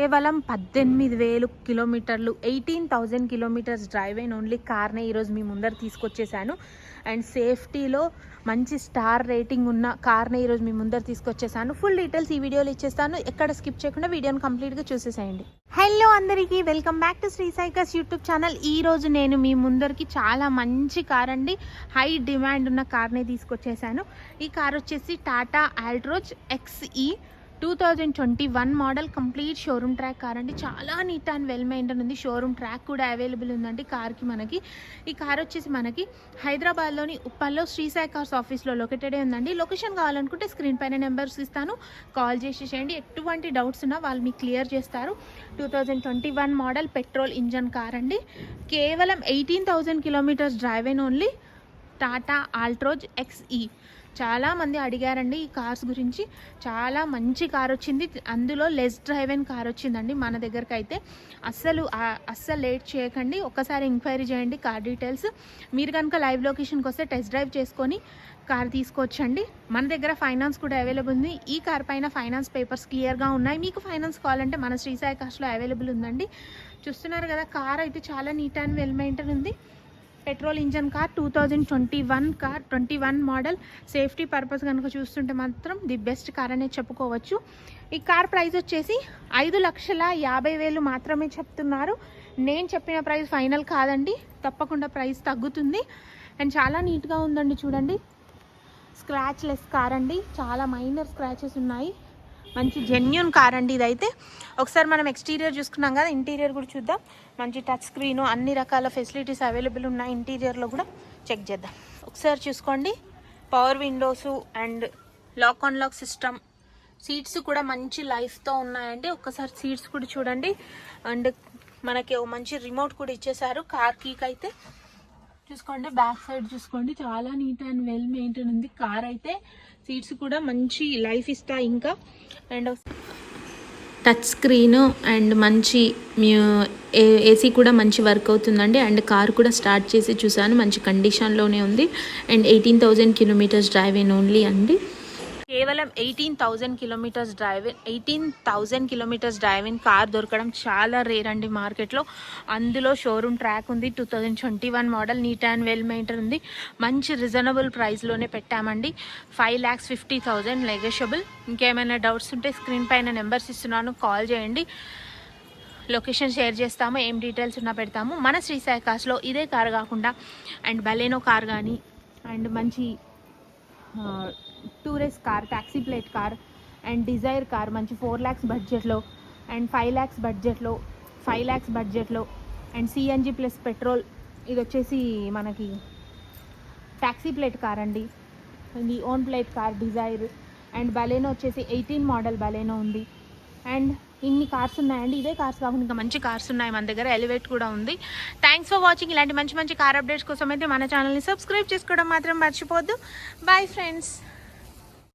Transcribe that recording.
కేవలం 18,000 కిలోమీటర్లు 18,000 kilometres drive అయిన ఓన్లీ కార్నే ఈరోజు మీ ముందర తీసుకొచ్చేసాను. అండ్ సేఫ్టీలో మంచి స్టార్ రేటింగ్ ఉన్న కార్నే ఈరోజు మీ ముందర తీసుకొచ్చేసాను. ఫుల్ డీటెయిల్స్ ఈ వీడియోలో ఇచ్చేస్తాను. ఎక్కడ స్కిప్ చేయకుండా వీడియోని కంప్లీట్గా చూసేసేయండి. హలో అందరికీ, welcome back to Sri Sai cars YouTube channel. ఈరోజు నేను మీ ముందరికి చాలా మంచి కార్ అండి, హై డిమాండ్ ఉన్న కార్నే తీసుకొచ్చేసాను. ఈ కార్ వచ్చేసి Tata Altroz XE 2021 model, complete showroom track car అండి. చాలా నీట్ అండ్ వెల్ మెయింటైన్ ఉంది. షోరూమ్ ట్రాక్ కూడా అవైలబుల్ ఉందండి కార్కి. మనకి ఈ కార్ వచ్చేసి మనకి హైదరాబాద్లోని ఉప్పల్లో శ్రీ సాయి కార్స్ ఆఫీస్లో లొకేటెడే ఉందండి. లొకేషన్ కావాలనుకుంటే స్క్రీన్ పైన నెంబర్స్ ఇస్తాను, కాల్ చేసేసేయండి. ఎటువంటి డౌట్స్ ఉన్నా వాళ్ళు మీకు క్లియర్ చేస్తారు. 2021 మోడల్ పెట్రోల్ ఇంజన్ కార్ అండి. కేవలం 18,000 కిలోమీటర్స్ డ్రైవ్ అయిన ఓన్లీ టాటా ఆల్ట్రోజ్ XE. చాలామంది అడిగారండి ఈ కార్స్ గురించి. చాలా మంచి కార్ వచ్చింది, అందులో లెస్ డ్రైవ్ అయిన కార్ వచ్చిందండి మన దగ్గరకు. అయితే అస్సలు లేట్ చేయకండి, ఒక్కసారి ఎంక్వైరీ చేయండి కార్ డీటెయిల్స్. మీరు కనుక లైవ్ లొకేషన్కి వస్తే టెస్ట్ డ్రైవ్ చేసుకొని కార్ తీసుకోవచ్చండి. మన దగ్గర ఫైనాన్స్ కూడా అవైలబుల్ ఉంది. ఈ కార్ పైన ఫైనాన్స్ పేపర్స్ క్లియర్గా ఉన్నాయి. మీకు ఫైనాన్స్ కావాలంటే మన శ్రీ సాయి కార్స్లో అవైలబుల్ ఉందండి. చూస్తున్నారు కదా, కార్ అయితే చాలా నీట్ అండ్ వెల్ మెయింటైన్ ఉంది. Petrol engine car, 2021 car, 21 model. Safety purpose కనుక చూస్తుంటే మాత్రం ది బెస్ట్ కార్ అనే చెప్పుకోవచ్చు. ఈ కార్ ప్రైస్ వచ్చేసి 5,50,000 మాత్రమే చెప్తున్నారు. నేను చెప్పిన ప్రైస్ ఫైనల్ కాదండి, తప్పకుండా ప్రైస్ తగ్గుతుంది. అండ్ చాలా నీట్గా ఉందండి, చూడండి. స్క్రాచ్ లెస్ కార్ అండి, చాలా మైనర్ స్క్రాచెస్ ఉన్నాయి. మంచి జెన్యూన్ కార్ అండి ఇదైతే. ఒకసారి మనం ఎక్స్టీరియర్ చూసుకున్నాం కదా, ఇంటీరియర్ కూడా చూద్దాం. మంచి టచ్ స్క్రీను, అన్ని రకాల ఫెసిలిటీస్ అవైలబుల్ ఉన్నాయి. ఇంటీరియర్లో కూడా చెక్ చేద్దాం. ఒకసారి చూసుకోండి, power windows and lock on lock system. Seats కూడా మంచి లైఫ్తో ఉన్నాయండి. ఒక్కసారి సీట్స్ కూడా చూడండి. అండ్ మనకి ఒక మంచి రిమోట్ కూడా ఇచ్చేసారు కార్ కీకి అయితే. చూసుకోండి, బ్యాక్ సైడ్ చూసుకోండి, చాలా నీట్ అండ్ వెల్ మెయింటైన్ ఉంది కార్ అయితే. సీట్స్ కూడా మంచి లైఫ్ ఇస్తాయి. ఇంకా అండ్ టచ్ స్క్రీన్ అండ్ మంచి ఏసీ కూడా మంచి వర్క్ అవుతుందండి. అండ్ కార్ కూడా స్టార్ట్ చేసి చూసాను, మంచి కండిషన్లోనే ఉంది. అండ్ 18,000 కిలోమీటర్స్ డ్రైవ్ అయిన ఓన్లీ అండి. కేవలం 18,000 కిలోమీటర్స్ డ్రైవింగ్ కార్ దొరకడం చాలా రేర్ అండి మార్కెట్లో. అందులో షోరూమ్ ట్రాక్ ఉంది, 2021 model, neat and well maintain ఉంది. మంచి రీజనబుల్ ప్రైస్లోనే పెట్టామండి. 5,50,000 నెగోషియబుల్. ఇంకేమైనా డౌట్స్ ఉంటే స్క్రీన్ పైన నెంబర్స్ ఇస్తున్నాను, కాల్ చేయండి. లొకేషన్ షేర్ చేస్తాము, ఏం డీటెయిల్స్ ఉన్నా పెడతాము. మన శ్రీ సాయి కార్స్లో ఇదే కార్ కాకుండా అండ్ బలేనో కార్ కానీ, అండ్ మంచి tourist car, taxi plate car and Dzire car మంచి 4 lakhs బడ్జెట్లో అండ్ 5 lakhs బడ్జెట్లో, 5 lakhs బడ్జెట్లో అండ్ CNG ప్లస్ పెట్రోల్. ఇది వచ్చేసి మనకి ట్యాక్సీ ప్లేట్ కార్ అండి, ఇది own plate car Dzire. And Baleno వచ్చేసి 18 మోడల్ బలేనో ఉంది. అండ్ ఇన్ని కార్స్ ఉన్నాయండి. ఇదే కార్స్ కాకుండా ఇంకా మంచి కార్స్ ఉన్నాయి మన దగ్గర. ఎలివేట్ కూడా ఉంది. Thanks for watching. ఇలాంటి మంచి మంచి కార్ అప్డేట్స్ కోసం అయితే మన ఛానల్ని సబ్స్క్రైబ్ చేసుకోవడం మాత్రం మర్చిపోద్దు. Bye friends.